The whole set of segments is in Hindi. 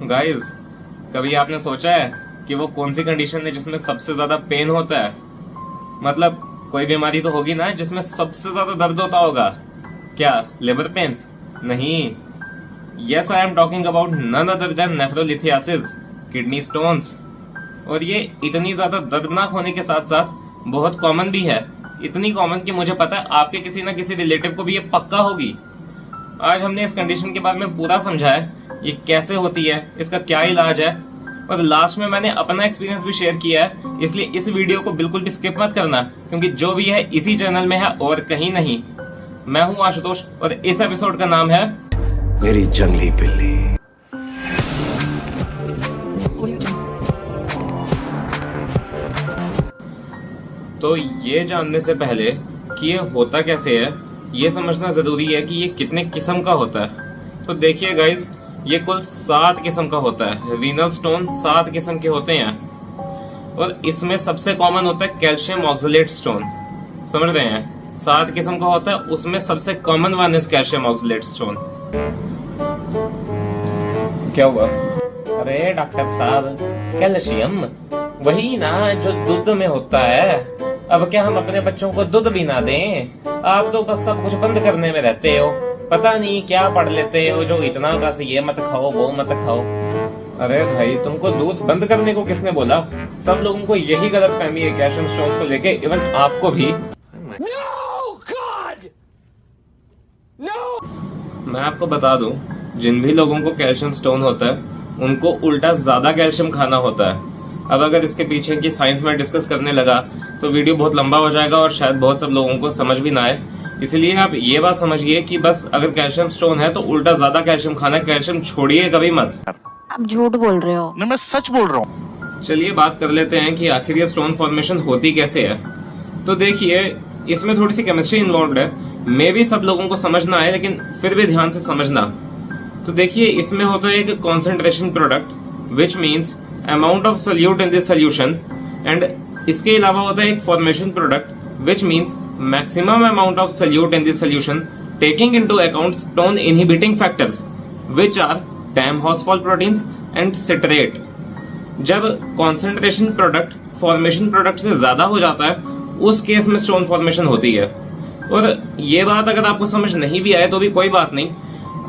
गाइस, कभी आपने सोचा है कि वो कौन सी कंडीशन है जिसमें सबसे ज्यादा पेन होता है? मतलब कोई बीमारी तो होगी ना जिसमें सबसे ज्यादा दर्द होता होगा। क्या लिवर पेन्स? नहीं। Yes, I am talking about none other than nephrolithiasis, kidney stones. और ये इतनी ज्यादा दर्दनाक होने के साथ साथ बहुत कॉमन भी है। इतनी कॉमन कि मुझे पता है आपके किसी ना किसी रिलेटिव को भी ये पक्का होगी। आज हमने इस कंडीशन के बारे में पूरा समझा है, ये कैसे होती है, इसका क्या इलाज है, और लास्ट में मैंने अपना एक्सपीरियंस भी शेयर किया है। इसलिए इस वीडियो को बिल्कुल भी स्किप मत करना, क्योंकि जो भी है इसी चैनल में है और कहीं नहीं। मैं हूं आशुतोष और इस एपिसोड का नाम है मेरी जंगली बिल्ली। तो ये जानने से पहले कि ये होता कैसे है, ये समझना जरूरी है कि ये कितने किस्म का होता है। तो देखिए गाइज, ये कुल 7 किस्म का होता है। रीनल स्टोन 7 किस्म के होते हैं और इसमें सबसे कॉमन होता है कैल्शियम ऑक्सलेट स्टोन। समझ रहे हैं? 7 किस्म का होता है, उसमें सबसे common one is calcium oxalate stone. क्या हुआ? अरे डॉक्टर साहब, कैल्शियम वही ना जो दूध में होता है। अब क्या हम अपने बच्चों को दूध भी ना दें? आप तो बस सब कुछ बंद करने में रहते हो, पता नहीं क्या पढ़ लेते हो जो इतना बस ये मत खाओ वो मत खाओ। अरे भाई, तुमको दूध बंद करने को किसने बोला? सब लोगों को यही गलतफहमी है कैल्शियम स्टोन्स को लेके, इवन आपको भी। No, God! No! मैं आपको बता दूं, जिन भी लोगों को कैल्शियम स्टोन होता है उनको उल्टा ज्यादा कैल्शियम खाना होता है। अब अगर इसके पीछे की साइंस में डिस्कस करने लगा तो वीडियो बहुत लंबा हो जाएगा और शायद बहुत सब लोगों को समझ भी ना आए। इसलिए आप ये बात समझिए कि बस अगर कैल्शियम स्टोन है तो उल्टा ज्यादा कैल्शियम खाना है, कैल्शियम छोड़िए कभी मत। आप झूठ बोल रहे हो। नहीं, मैं सच बोल रहा हूँ। चलिए बात कर लेते हैं कि आखिर ये स्टोन फॉर्मेशन होती कैसे है। तो देखिए, इसमें थोड़ी सी केमिस्ट्री इन्वॉल्व है, मे भी सब लोगों को समझ ना आए, लेकिन फिर भी ध्यान से समझना। तो देखिए, इसमें होता है एक concentration product which means amount of solute in this solution, and इसके अलावा होता है एक formation product which means maximum amount of solute in this solution taking into account stone inhibiting factors which are Tamm Horsfall proteins and citrate. जब कॉन्सेंट्रेशन प्रोडक्ट फॉर्मेशन प्रोडक्ट से ज्यादा हो जाता है उस केस में स्टोन फॉर्मेशन होती है। और ये बात अगर आपको समझ नहीं भी आए तो भी कोई बात नहीं,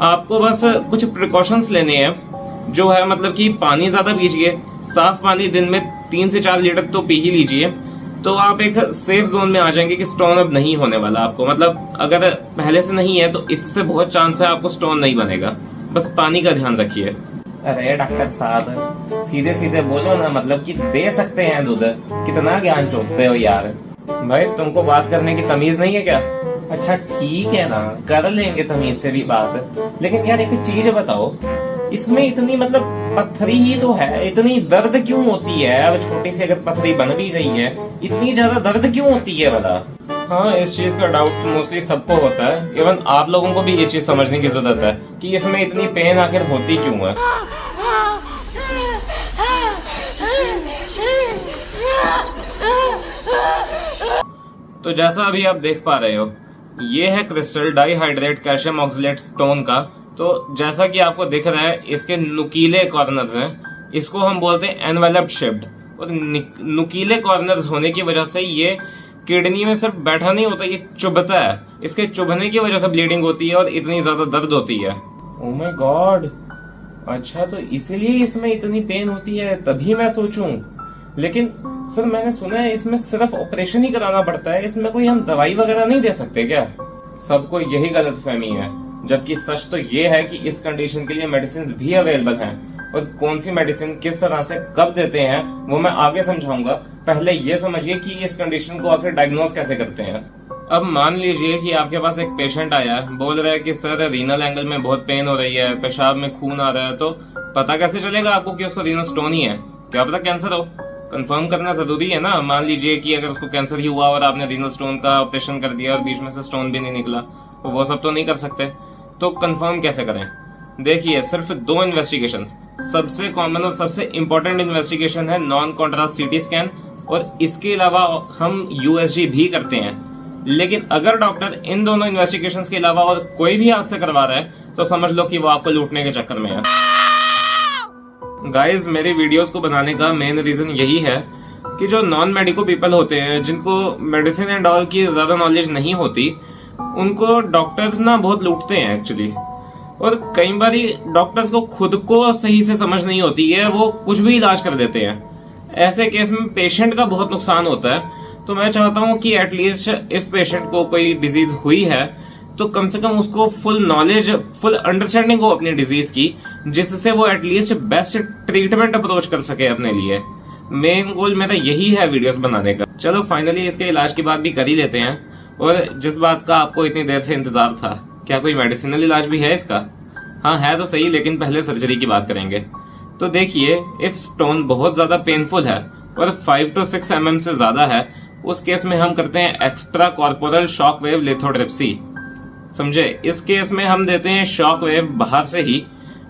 आपको बस कुछ प्रिकॉशंस लेने हैं। जो है मतलब कि पानी ज्यादा पीजिए, साफ पानी दिन में 3 से 4 लीटर तो पी ही लीजिए, तो आप एक सेफ जोन में आ जाएंगे कि स्टोन अब नहीं होने वाला आपको। मतलब अगर पहले से नहीं है तो इससे बहुत चांस है आपको स्टोन नहीं बनेगा। बस पानी का ध्यान रखिए। अरे डॉक्टर साहब, सीधे सीधे बोलो ना, मतलब कि दे सकते हैं दूध, कितना ज्ञान चोदते हो यार। भाई, तुमको बात करने की तमीज नहीं है क्या? अच्छा ठीक है ना, कर लेंगे तमीज से भी बात, लेकिन यार एक चीज बताओ, इसमें इतनी मतलब पत्थरी ही तो है, इतनी दर्द क्यों होती है? अब छोटी सी अगर पत्थरी बन भी गई है, इतनी ज्यादा दर्द क्यों होती है बता? हाँ, इस चीज का डाउट मोस्टली सबको होता है, इवन आप लोगों को भी ये चीज समझने की जरूरत है कि इसमें इतनी पेन आखिर होती क्यों है। तो जैसा अभी आप देख पा रहे हो, ये है crystal dihydrate calcium oxalate stone का। तो जैसा कि आपको दिख रहा है, इसके नुकीले कॉर्नर्स हैं, इसको हम बोलते हैं एनवेलप्ड शेप्ड। और नुकीले कॉर्नर्स होने की वजह से ये किडनी में सिर्फ बैठा नहीं होता, ये चुभता है। इसके चुभने की वजह से ब्लीडिंग होती है और इतनी ज्यादा दर्द होती है। ओह माय गॉड, अच्छा तो इसीलिए इसमें इतनी पेन होती है, तभी मैं सोचूं। लेकिन सर, मैंने सुना है इसमें सिर्फ ऑपरेशन ही कराना पड़ता है, इसमें कोई हम दवाई वगैरह नहीं दे सकते क्या? सबको यही गलतफहमी है, जबकि सच तो ये है कि इस कंडीशन के लिए मेडिसिन भी अवेलेबल हैं, और कौन सी मेडिसिन किस तरह से कब देते हैं वो मैं आगे समझाऊंगा। पहले ये समझिए कि इस कंडीशन को आखिर डायग्नोज कैसे करते हैं। अब मान लीजिए कि आपके पास एक पेशेंट आया है, बोल रहा है कि सर रीनल एंगल में बहुत पेन हो रही है, पेशाब में खून आ रहा है। तो पता कैसे चलेगा आपको कि उसको रीनल स्टोन ही है? क्या पता कैंसर हो? कंफर्म करना जरूरी है ना। मान लीजिए कि अगर उसको कैंसर ही हुआ और आपने रीनल स्टोन का ऑपरेशन कर दिया और बीच में से स्टोन भी नहीं निकला, तो वो सब तो नहीं कर सकते। तो कंफर्म कैसे करें? देखिए, सिर्फ 2 इन्वेस्टिगेशंस, सबसे कॉमन और सबसे इंपॉर्टेंट इन्वेस्टिगेशन है नॉन कॉन्ट्रास्ट सीटी स्कैन, और इसके अलावा हम यूएसजी भी करते हैं। लेकिन अगर डॉक्टर इन दोनों इन्वेस्टिगेशंस के अलावा और कोई भी आपसे करवा रहा है तो समझ लो कि वो आपको लूटने के चक्कर में है। गाइस मेरी वीडियोस को बनाने का मेन रीजन यही है कि जो नॉन मेडिको पीपल होते हैं, जिनको मेडिसिन एंड ऑल की ज्यादा नॉलेज नहीं होती, उनको डॉक्टर्स ना बहुत लूटते हैं एक्चुअली। और कई बार डॉक्टर्स को खुद को सही से समझ नहीं होती है, वो कुछ भी इलाज कर देते हैं। ऐसे केस में पेशेंट का बहुत नुकसान होता है। तो मैं चाहता हूँ कि एटलीस्ट इफ पेशेंट को कोई डिजीज हुई है तो कम से कम उसको फुल नॉलेज, फुल अंडरस्टैंडिंग हो अपनी डिजीज की, जिससे वो एटलीस्ट बेस्ट ट्रीटमेंट अप्रोच कर सके अपने लिए। मेन गोल मेरा यही है वीडियोस बनाने का। चलो फाइनली इसके इलाज की बात भी कर ही लेते हैं। और जिस बात का आपको इतनी देर से इंतजार था, क्या कोई मेडिसिनल इलाज भी है इसका? हाँ है तो सही, लेकिन पहले सर्जरी की बात करेंगे। तो देखिए, इफ स्टोन बहुत ज्यादा पेनफुल है और 5 to 6 mm से ज्यादा है, उस केस में हम करते हैं extra corporal shock wave lithotripsy. समझे? इस केस में हम देते हैं शॉक वेव बाहर से ही,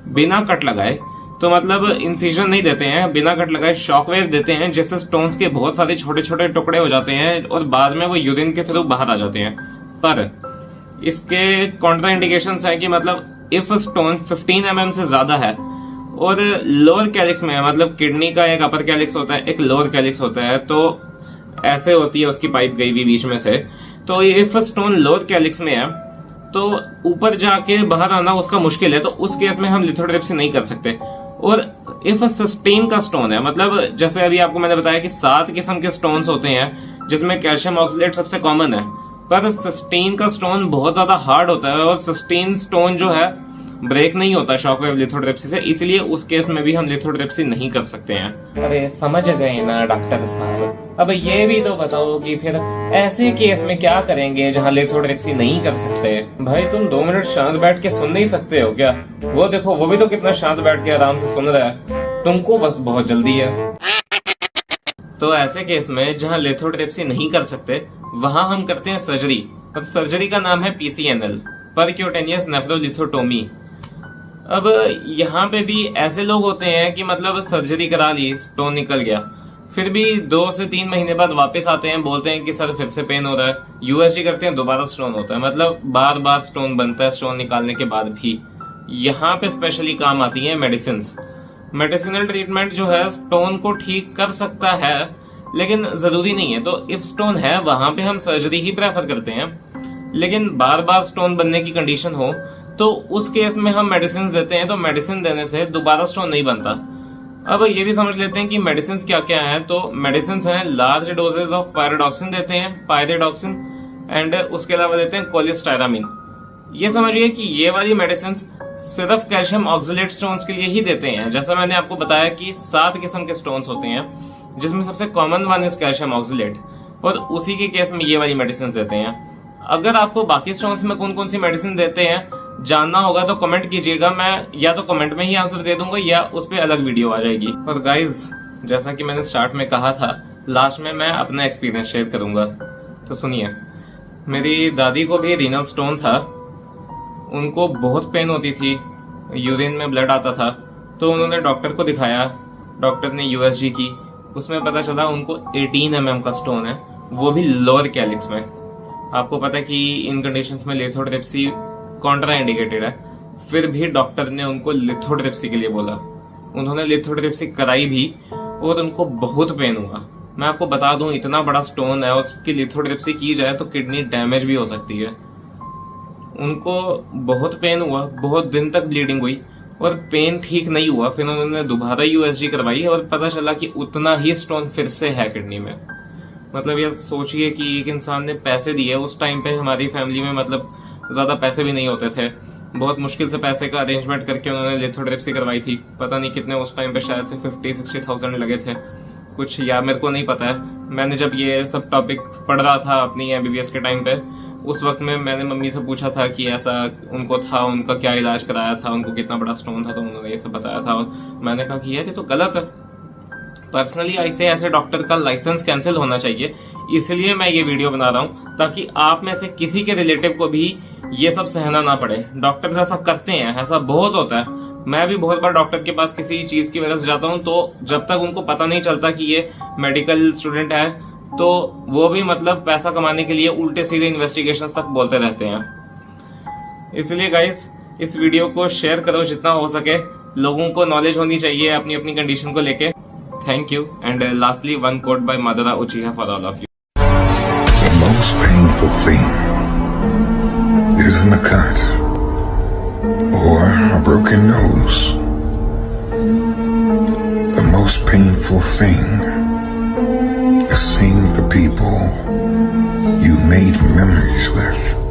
बिना कट लगाए। तो मतलब इंसिजन नहीं देते हैं, बिना कट लगाए शॉक वेव देते हैं, जिससे स्टोन्स के बहुत सारे छोटे छोटे टुकड़े हो जाते हैं और बाद में वो यूरिन के थ्रू बाहर आ जाते हैं। पर इसके कॉन्ट्रा इंडिकेशंस हैं कि मतलब इफ स्टोन 15 mm से ज्यादा है और लोअर कैलिक्स में है, मतलब किडनी का एक अपर कैलिक्स होता है, एक लोअर कैलिक्स होता है, तो ऐसे होती है उसकी पाइप गई हुई बीच में से। तो इफ स्टोन लोअर कैलिक्स में है तो ऊपर जाके बाहर आना उसका मुश्किल है, तो उस केस में हम लिथोट्रिप्सी नहीं कर सकते। और इफ सस्टेन का स्टोन है, मतलब जैसे अभी आपको मैंने बताया कि 7 किस्म के स्टोन्स होते हैं, जिसमें कैल्शियम ऑक्सलेट सबसे कॉमन है, पर सस्टेन का स्टोन बहुत ज्यादा हार्ड होता है और सस्टेन स्टोन जो है ब्रेक नहीं होता शॉकवेव लिथोट्रिप्सी से, इसलिए उस केस में भी हम लिथोट्रिप्सी नहीं कर सकते हैं। अरे समझ गए ना डॉक्टर साहब। अब ये भी तो बताओ कि फिर ऐसे केस में क्या करेंगे जहां लिथोट्रिप्सी नहीं कर सकते? भाई तुम 2 मिनट शांत बैठ के सुन नहीं सकते हो क्या? वो देखो, वो भी तो कितना शांत बैठ के आराम से सुन रहा है, तुमको बस बहुत जल्दी है। तो ऐसे केस में जहां लिथोट्रिप्सी नहीं कर सकते, वहां हम करते हैं सर्जरी। और सर्जरी का नाम है PCNL, परक्यूटेनियस नेफ्रोलिथोटोमी। अब यहाँ पे भी ऐसे लोग होते हैं कि मतलब सर्जरी करा ली, स्टोन निकल गया, फिर भी 2 से 3 महीने बाद वापस आते हैं, बोलते हैं कि सर फिर से पेन हो रहा है। USG करते हैं, दोबारा स्टोन होता है, मतलब बार बार स्टोन बनता है स्टोन निकालने के बाद भी। यहाँ पे स्पेशली काम आती है मेडिसिन। मेडिसिनल ट्रीटमेंट जो है स्टोन को ठीक कर सकता है, लेकिन जरूरी नहीं है। तो इफ स्टोन है वहां पे हम सर्जरी ही प्रेफर करते हैं, लेकिन बार बार स्टोन बनने की कंडीशन हो तो उस केस में हम मेडिसिन देते हैं। तो मेडिसिन देने से दोबारा स्टोन नहीं बनता। अब ये भी समझ लेते हैं कि मेडिसिन क्या क्या है। तो मेडिसिन हैं, लार्ज डोजेज ऑफ पायरोडॉक्सिन देते हैं, पायरोडॉक्सिन, एंड उसके अलावा देते हैं कोलेस्टायरामिन। ये समझिए कि ये वाली मेडिसिन सिर्फ कैल्शियम ऑक्सलेट स्टोन्स के लिए ही देते हैं। जैसा मैंने आपको बताया कि 7 किस्म के स्टोन्स होते हैं, जिसमें सबसे common one is calcium oxalate, और उसी के केस में ये वाली मेडिसिन देते हैं। अगर आपको बाकी स्टोन्स में कौन कौन सी मेडिसिन देते हैं जानना होगा तो कमेंट कीजिएगा, मैं या तो कमेंट में ही आंसर दे दूंगा या उस पर अलग वीडियो आ जाएगी। और गाइज, जैसा कि मैंने स्टार्ट में कहा था, लास्ट में मैं अपना एक्सपीरियंस शेयर करूंगा। तो सुनिए, मेरी दादी को भी रीनल स्टोन था, उनको बहुत पेन होती थी, यूरिन में ब्लड आता था, तो उन्होंने डॉक्टर को दिखाया, डॉक्टर ने USG की, उसमें पता चला उनको 18 mm का स्टोन है, वो भी लोअर कैलिक्स में। आपको पता है कि इन कंडीशंस में लिथोट्रिप्सी कॉन्ट्रा इंडिकेटेड है, फिर भी डॉक्टर ने उनको लिथोट्रिप्सी के लिए बोला। उन्होंने लिथोट्रिप्सी कराई भी और उनको बहुत पेन हुआ। मैं आपको बता दूं, इतना बड़ा स्टोन है और उसकी लिथोट्रिप्सी की जाए तो किडनी डैमेज भी हो सकती है। उनको बहुत पेन हुआ, बहुत दिन तक ब्लीडिंग हुई और पेन ठीक नहीं हुआ। फिर उन्होंने दोबारा USG करवाई और पता चला कि उतना ही स्टोन फिर से है किडनी में। मतलब यार सोचिए कि एक इंसान ने पैसे दिए, उस टाइम पे हमारी फैमिली में मतलब ज्यादा पैसे भी नहीं होते थे, बहुत मुश्किल से पैसे का अरेंजमेंट करके उन्होंने लिथोट्रिप्सी करवाई थी। पता नहीं कितने उस टाइम पे, शायद से 50-60,000 लगे थे कुछ, या मेरे को नहीं पता है। मैंने जब ये सब टॉपिक पढ़ रहा था अपनी MBBS के टाइम पे, उस वक्त में मैंने मम्मी से पूछा था कि ऐसा उनको था, उनका क्या इलाज कराया था, उनको कितना बड़ा स्टोन था, तो उन्होंने ये सब बताया था। और मैंने कहा कि यार ये तो गलत है। पर्सनली ऐसे डॉक्टर का लाइसेंस कैंसिल होना चाहिए, इसलिए मैं ये वीडियो बना रहा हूँ ताकि आप में से किसी के रिलेटिव को भी ये सब सहना ना पड़े। डॉक्टर्स ऐसा करते हैं, ऐसा बहुत होता है। मैं भी बहुत बार डॉक्टर के पास किसी चीज की वजह से जाता हूँ, तो जब तक उनको पता नहीं चलता कि ये मेडिकल स्टूडेंट है, तो वो भी मतलब पैसा कमाने के लिए उल्टे सीधे इन्वेस्टिगेशंस तक बोलते रहते हैं। इसलिए गाइस, इस वीडियो को शेयर करो जितना हो सके, लोगों को नॉलेज होनी चाहिए अपनी अपनी कंडीशन को लेके. Thank you. And lastly one quote by Madara Uchiha for all of you. The most painful thing isn't a cut or a broken nose. The most painful thing is seeing the people you made memories with